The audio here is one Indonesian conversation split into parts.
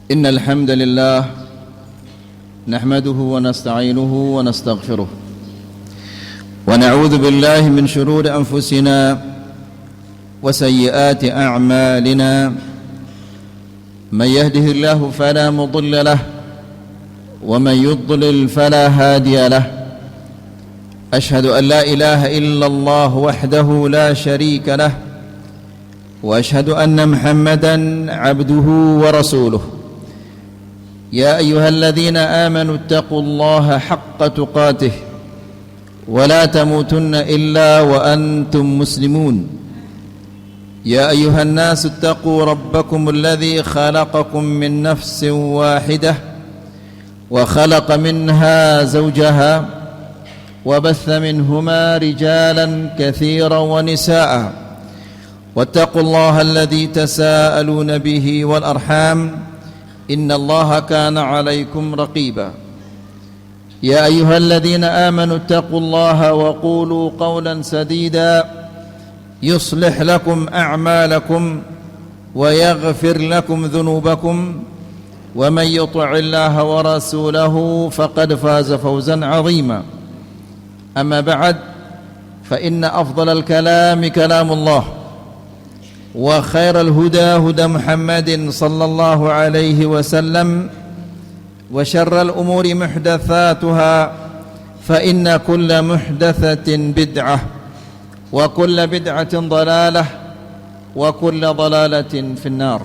إن الحمد لله نحمده ونستعينه ونستغفره ونعوذ بالله من شرور أنفسنا وسيئات أعمالنا من يهده الله فلا مضل له ومن يضلل فلا هادي له أشهد أن لا إله إلا الله وحده لا شريك له وأشهد أن محمدا عبده ورسوله يا أيها الذين آمنوا اتقوا الله حق تقاته ولا تموتن إلا وأنتم مسلمون يا أيها الناس اتقوا ربكم الذي خلقكم من نفس واحدة وخلق منها زوجها وبث منهما رجالا كثيرا ونساء واتقوا الله الذي تساءلون به والأرحام إن الله كان عليكم رقيبا يا أيها الذين آمنوا اتقوا الله وقولوا قولا سديدا يصلح لكم أعمالكم ويغفر لكم ذنوبكم ومن يطع الله ورسوله فقد فاز فوزا عظيما أما بعد فإن أفضل الكلام كلام الله وخير الهدى هدى محمد صلى الله عليه وسلم وشر الأمور محدثاتها فإن كل محدثة بدعة وكل بدعة ضلالة وكل ضلالة في النار.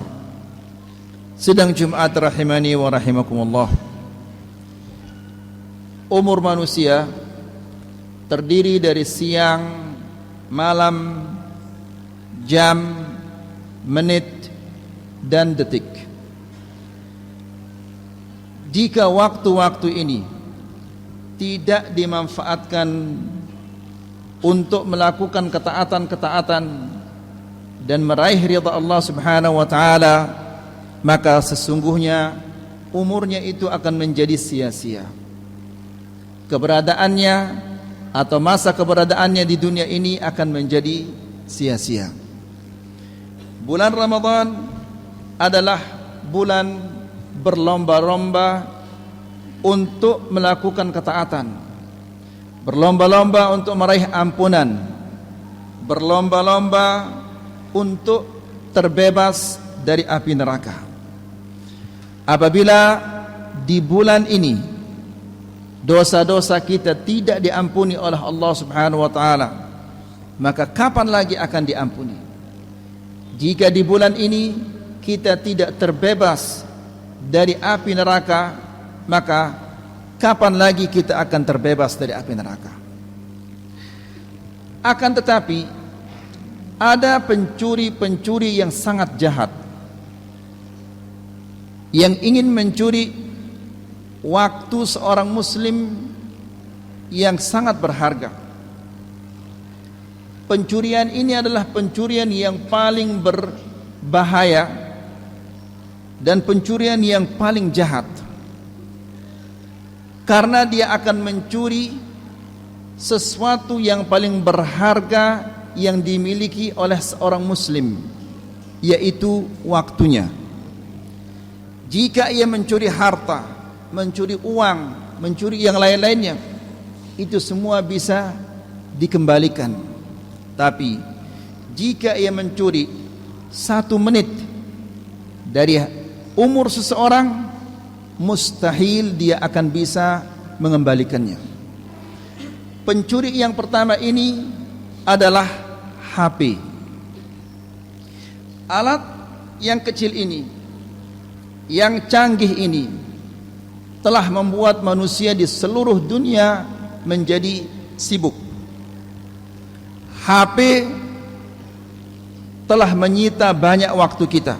Sidang Jumat rahimani wa rahimakumullah. Umur manusia terdiri dari siang, malam, jam, menit, dan detik. Jika waktu-waktu ini tidak dimanfaatkan untuk melakukan ketaatan-ketaatan dan meraih ridha Allah Subhanahu wa taala, maka sesungguhnya umurnya itu akan menjadi sia-sia. Keberadaannya atau masa keberadaannya di dunia ini akan menjadi sia-sia. Bulan Ramadan adalah bulan berlomba-lomba untuk melakukan ketaatan, berlomba-lomba untuk meraih ampunan, berlomba-lomba untuk terbebas dari api neraka. Apabila di bulan ini dosa-dosa kita tidak diampuni oleh Allah Subhanahu wa taala, maka kapan lagi akan diampuni? Jika di bulan ini kita tidak terbebas dari api neraka, maka kapan lagi kita akan terbebas dari api neraka? Akan tetapi ada pencuri-pencuri yang sangat jahat yang ingin mencuri waktu seorang muslim yang sangat berharga. Pencurian ini adalah pencurian yang paling berbahaya dan pencurian yang paling jahat, karena dia akan mencuri sesuatu yang paling berharga yang dimiliki oleh seorang muslim, yaitu waktunya. Jika ia mencuri harta, mencuri uang, mencuri yang lain-lainnya, itu semua bisa dikembalikan. Tapi jika ia mencuri 1 menit dari umur seseorang, mustahil dia akan bisa mengembalikannya. Pencuri yang pertama ini adalah HP. Alat yang kecil ini, yang canggih ini, telah membuat manusia di seluruh dunia menjadi sibuk. HP telah menyita banyak waktu kita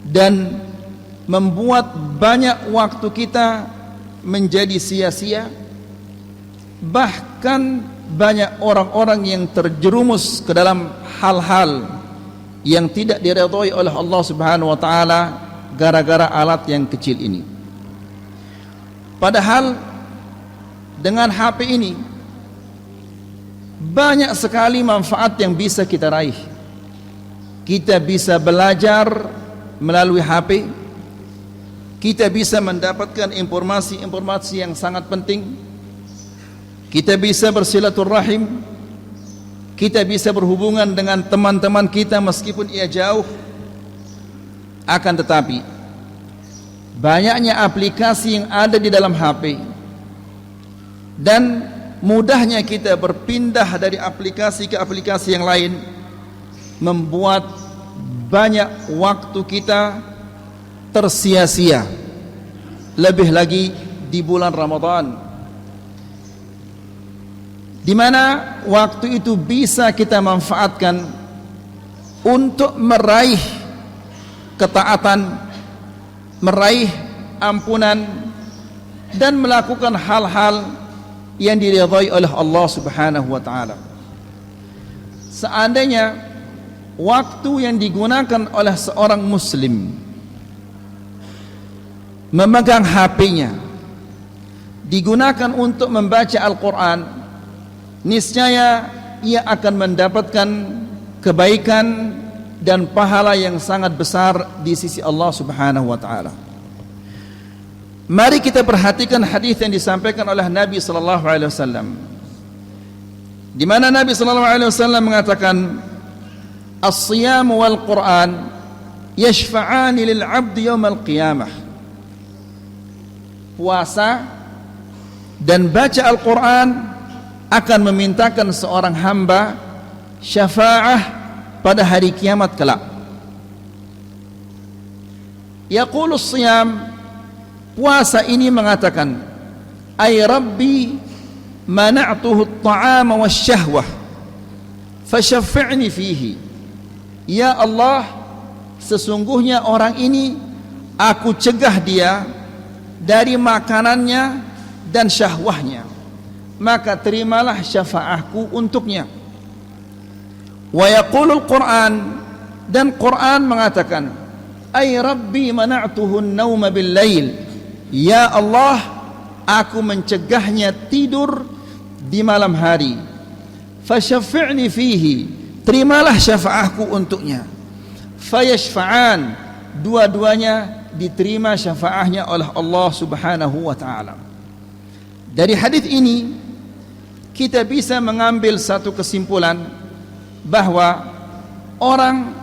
dan membuat banyak waktu kita menjadi sia-sia. Bahkan banyak orang-orang yang terjerumus ke dalam hal-hal yang tidak diridhai oleh Allah Subhanahu wa taala gara-gara alat yang kecil ini. Padahal dengan HP ini banyak sekali manfaat yang bisa kita raih. Kita bisa belajar melalui HP, kita bisa mendapatkan informasi-informasi yang sangat penting. Kita bisa bersilaturahim, kita bisa berhubungan dengan teman-teman kita meskipun ia jauh. Akan tetapi banyaknya aplikasi yang ada di dalam HP dan mudahnya kita berpindah dari aplikasi ke aplikasi yang lain membuat banyak waktu kita tersia-sia, lebih lagi di bulan Ramadan, di mana waktu itu bisa kita manfaatkan untuk meraih ketaatan, meraih ampunan, dan melakukan hal-hal yang diridhai oleh Allah Subhanahu wa taala. Seandainya waktu yang digunakan oleh seorang muslim memegang HP-nya digunakan untuk membaca Al-Quran, niscaya ia akan mendapatkan kebaikan dan pahala yang sangat besar di sisi Allah Subhanahu wa taala. Mari kita perhatikan hadis yang disampaikan oleh Nabi sallallahu alaihi wasallam, di mana Nabi sallallahu alaihi wasallam mengatakan, as-siyam wal Qur'an yashfa'ani lil 'abdi yaumal qiyamah. Puasa dan baca Al-Quran akan memintakan seorang hamba syafa'ah pada hari kiamat kelak. Yaqulu as-siyam, puasa ini mengatakan, ay rabbi mana'tuhu at-ta'ama wasyahwah fashaffi'ni fihi. Ya Allah, sesungguhnya orang ini aku cegah dia dari makanannya dan syahwahnya, maka terimalah syafaatku untuknya. Wa yaqulul Qur'an, dan Quran mengatakan, ay rabbi mana'tuhu an-nauma bil lail. Ya Allah, aku mencegahnya tidur di malam hari. Fashaffi'ni fihi, terimalah syafaatku untuknya. Fayashfa'an, dua-duanya diterima syafaatnya oleh Allah Subhanahu wa taala. Dari hadis ini kita bisa mengambil satu kesimpulan bahwa orang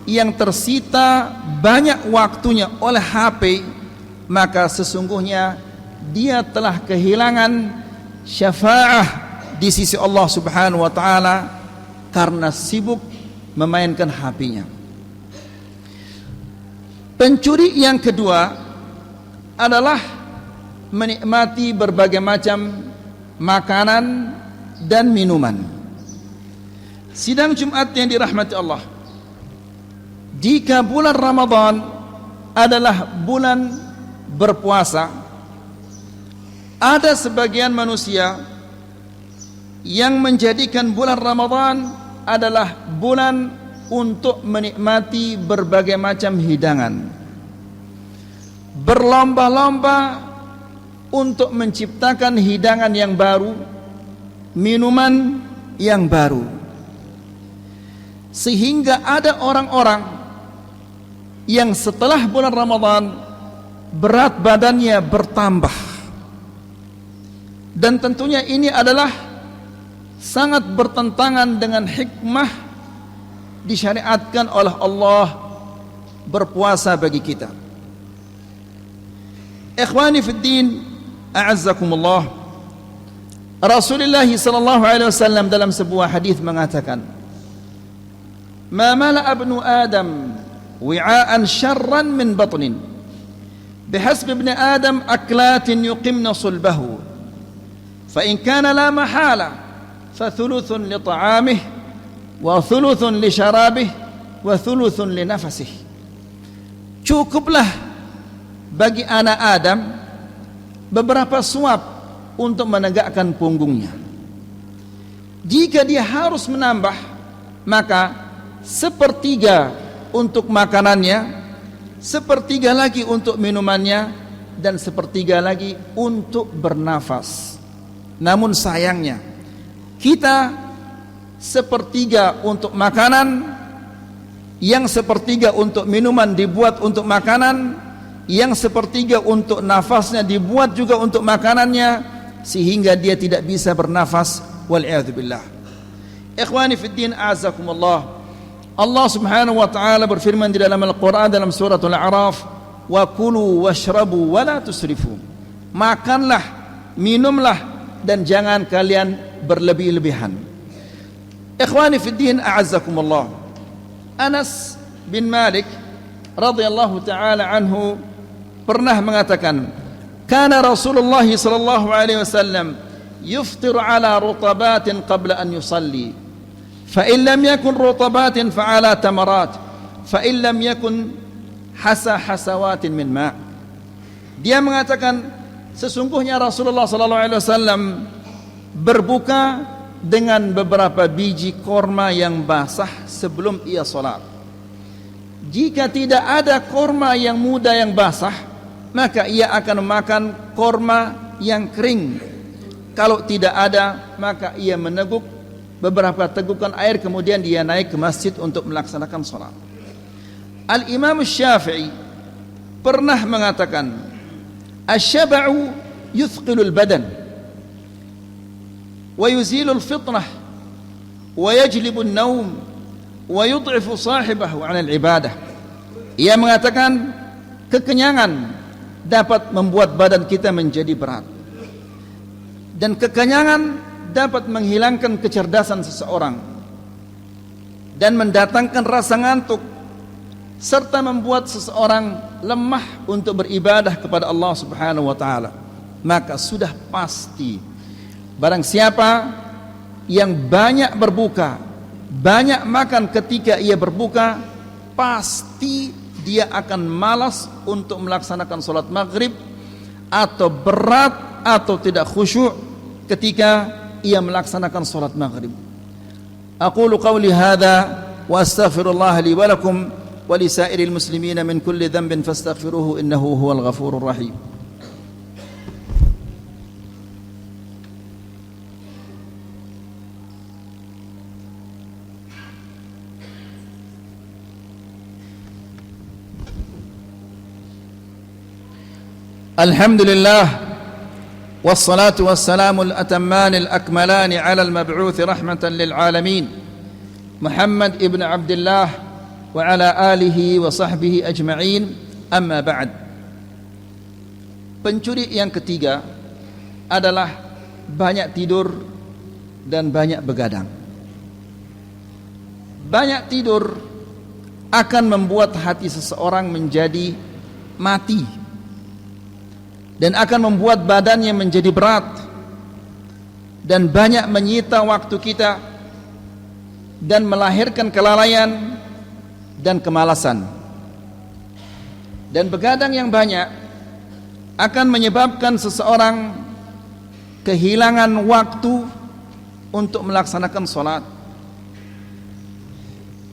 yang tersita banyak waktunya oleh HP, maka sesungguhnya dia telah kehilangan syafaat di sisi Allah Subhanahu wa taala karena sibuk memainkan HP-nya. Pencuri yang kedua adalah menikmati berbagai macam makanan dan minuman. Sidang Jumat yang dirahmati Allah, jika bulan Ramadan adalah bulan berpuasa, ada sebagian manusia yang menjadikan bulan Ramadan adalah bulan untuk menikmati berbagai macam hidangan, berlomba-lomba untuk menciptakan hidangan yang baru, minuman yang baru, sehingga ada orang-orang yang setelah bulan Ramadan berat badannya bertambah, dan tentunya ini adalah sangat bertentangan dengan hikmah disyariatkan oleh Allah berpuasa bagi kita. Ikhwani fid din, a'azzakumullah, Rasulullah sallallahu alaihi wasallam dalam sebuah hadis mengatakan, ma mala'a ibnu adam wi'aan syarran min batnin bihasb ibni adam aklatin yuqimna sulbahu fa in kana la mahala fa thuluthun li ta'amih wa thuluthun li syarabih wa thuluthun li nafasih. Cukuplah bagi anak Adam beberapa suap untuk menegakkan punggungnya. Jika dia harus menambah, maka sepertiga untuk makanannya, sepertiga lagi untuk minumannya, dan sepertiga lagi untuk bernafas. Namun sayangnya kita sepertiga untuk makanan, yang sepertiga untuk minuman dibuat untuk makanan, yang sepertiga untuk nafasnya dibuat juga untuk makanannya, sehingga dia tidak bisa bernafas. Wal'iyadzubillah. Ikhwani fiddin, a'azakumullah. Allah subhanahu wa ta'ala berfirman di dalam Al-Quran dalam surah Al-A'raf, wa kulu washrabu wa la tusrifu. Makanlah, minumlah, dan jangan kalian berlebih-lebihan. Ikhwani fiddin, a'azakumullah. Anas bin Malik radhiyallahu ta'ala anhu pernah mengatakan, kana Rasulullah sallallahu alaihi wasallam yuftir ala rutabatin qabla an yusalli, fa in lam yakun rutabatin fa ala tamarat, fa in lam yakun hasawatin min ma'. Dia mengatakan sesungguhnya Rasulullah sallallahu alaihi wasallam berbuka dengan beberapa biji korma yang basah sebelum ia salat. Jika tidak ada korma yang muda yang basah, maka ia akan makan korma yang kering. Kalau tidak ada, maka ia meneguk beberapa tegukan air, kemudian dia naik ke masjid untuk melaksanakan salat. Al-Imam Syafi'i pernah mengatakan, asy-syab'u yuthqilul badan wa yuzilul fitnah wa yajlibun naum wa yud'ifu sahibahu 'ala al-ibadah. Ia mengatakan kekenyangan dapat membuat badan kita menjadi berat, dan kekenyangan dapat menghilangkan kecerdasan seseorang dan mendatangkan rasa ngantuk, serta membuat seseorang lemah untuk beribadah kepada Allah subhanahu wa ta'ala. Maka sudah pasti barang siapa yang banyak berbuka, banyak makan ketika ia berbuka, pasti dia akan malas untuk melaksanakan salat maghrib, atau berat atau tidak khusyuk ketika ia melaksanakan salat maghrib. Aqulu qawli hadha wa astaghfirullah li wa lakum wa li sa'iril muslimina min kulli dhanbin fastaghfiruhu innahu huwal ghafurur rahim. Alhamdulillah, wassalatu wassalamu al-atamman al-akmalan ala al-mab'uth rahmatan lil alamin, Muhammad ibn Abdullah wa ala alihi wa sahbihi ajma'in. Amma ba'd. Pencuri yang ketiga adalah banyak tidur dan banyak begadang. Banyak tidur akan membuat hati seseorang menjadi mati dan akan membuat badannya menjadi berat dan banyak menyita waktu kita dan melahirkan kelalaian dan kemalasan. Dan begadang yang banyak akan menyebabkan seseorang kehilangan waktu untuk melaksanakan salat.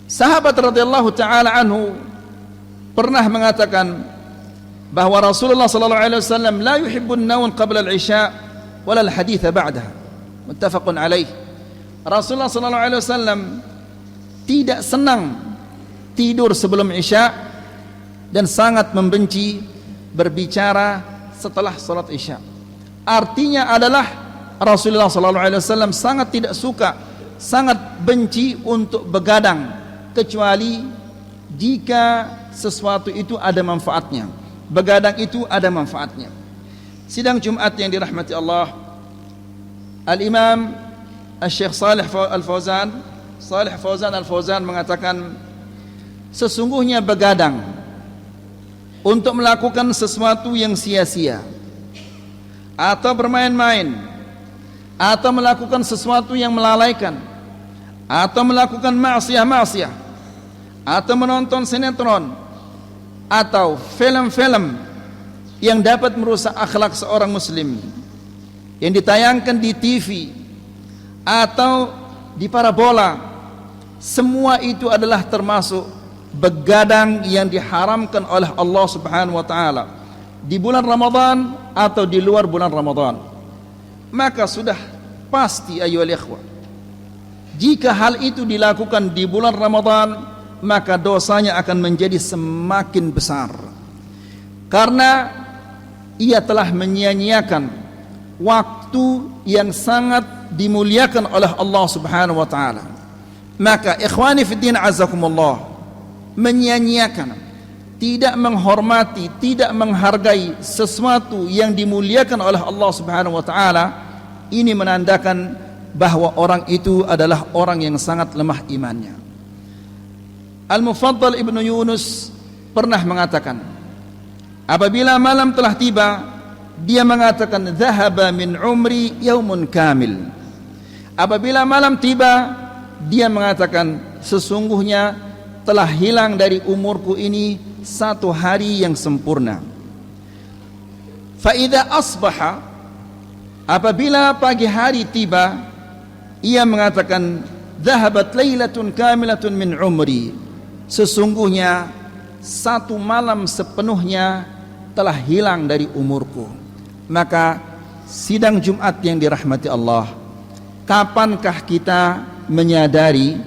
Sahabat radhiyallahu ta'ala anhu pernah mengatakan bahwa Rasulullah sallallahu alaihi wasallam la yuhibbun naum qabla al-isya wala al-hadits ba'daha. Muttafaqun alaih. Rasulullah sallallahu alaihi wasallam tidak senang tidur sebelum isya dan sangat membenci berbicara setelah salat isya. Artinya adalah Rasulullah sallallahu alaihi wasallam sangat tidak suka, sangat benci untuk begadang, kecuali jika sesuatu itu ada manfaatnya. Begadang itu ada manfaatnya. Sidang Jumat yang dirahmati Allah, Al-Imam Al-Syekh Salih Fauzan Al-Fauzan mengatakan, sesungguhnya begadang untuk melakukan sesuatu yang sia-sia, atau bermain-main, atau melakukan sesuatu yang melalaikan, atau melakukan maksiat, atau menonton sinetron atau film-film yang dapat merusak akhlak seorang muslim yang ditayangkan di TV atau di parabola, semua itu adalah termasuk begadang yang diharamkan oleh Allah Subhanahu wa taala di bulan Ramadan atau di luar bulan Ramadan. Maka sudah pasti ayyuhal ikhwah, jika hal itu dilakukan di bulan Ramadan, maka dosanya akan menjadi semakin besar, karena ia telah menyia-nyiakan waktu yang sangat dimuliakan oleh Allah Subhanahu wa taala. Maka ikhwani fiddin azakumullah, menyia-nyiakan, tidak menghormati, tidak menghargai sesuatu yang dimuliakan oleh Allah Subhanahu wa taala, ini menandakan bahwa orang itu adalah orang yang sangat lemah imannya. Al-Mufaddal Ibnu Yunus pernah mengatakan, apabila malam telah tiba, dia mengatakan, "Dhahaba min umri yaumun kamil." Apabila malam tiba, dia mengatakan, sesungguhnya telah hilang dari umurku ini satu hari yang sempurna. Fa idza asbaha, apabila pagi hari tiba, ia mengatakan, "Dhahabat lailatun kamilatun min umri." Sesungguhnya satu malam sepenuhnya telah hilang dari umurku. Maka sidang Jumat yang dirahmati Allah, kapankah kita menyadari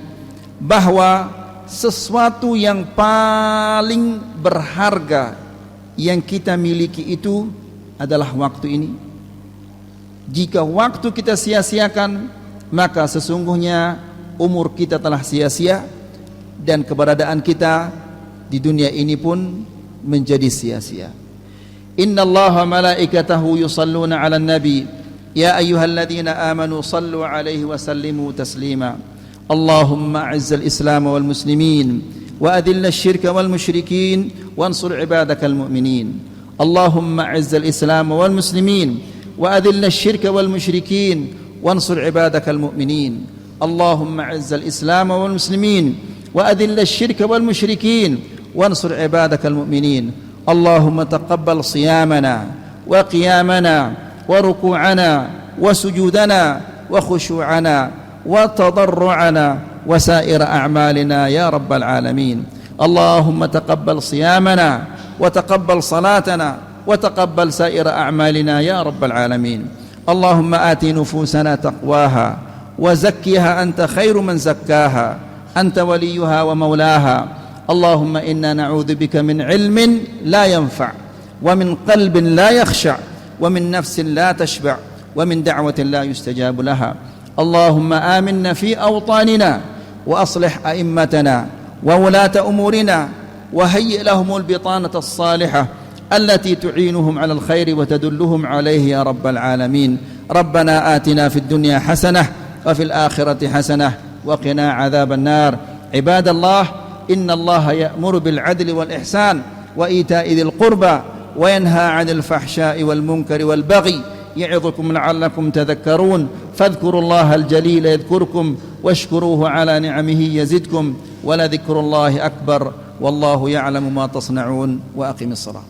bahwa sesuatu yang paling berharga yang kita miliki itu adalah waktu ini? Jika waktu kita sia-siakan, maka sesungguhnya umur kita telah sia-sia, dan keberadaan kita di dunia ini pun menjadi sia-sia. Innallaha malaikatahu yusalluna 'alan nabi ya ayyuhalladzina amanu sallu 'alaihi wa sallimu taslima. Allahumma a'izzal islam wal muslimin wa adhillal syirka wal musyrikin wansur ibadakal mu'minin. Allahumma a'izzal islam wal muslimin wa adhillal syirka wal musyrikin wansur ibadakal mu'minin. Allahumma a'izzal islam wal muslimin وأذل الشرك والمشركين وانصر عبادك المؤمنين. اللهم تقبل صيامنا وقيامنا وركوعنا وسجودنا وخشوعنا وتضرعنا وسائر أعمالنا يا رب العالمين. اللهم تقبل صيامنا وتقبل صلاتنا وتقبل سائر أعمالنا يا رب العالمين. اللهم آت نفوسنا تقواها وزكها أنت خير من زكاها أنت وليها ومولاها. اللهم إنا نعوذ بك من علم لا ينفع ومن قلب لا يخشع ومن نفس لا تشبع ومن دعوة لا يستجاب لها. اللهم آمنا في أوطاننا وأصلح أئمتنا وولاة أمورنا وهيئ لهم البطانة الصالحة التي تعينهم على الخير وتدلهم عليه يا رب العالمين. ربنا آتنا في الدنيا حسنة وفي الآخرة حسنة وقنا عذاب النار. عباد الله، إن الله يأمر بالعدل والإحسان وإيتاء ذي القربى وينهى عن الفحشاء والمنكر والبغي يعظكم لعلكم تذكرون. فاذكروا الله الجليل يذكركم واشكروه على نعمه يزدكم ولذكر الله أكبر والله يعلم ما تصنعون. وأقم الصلاة.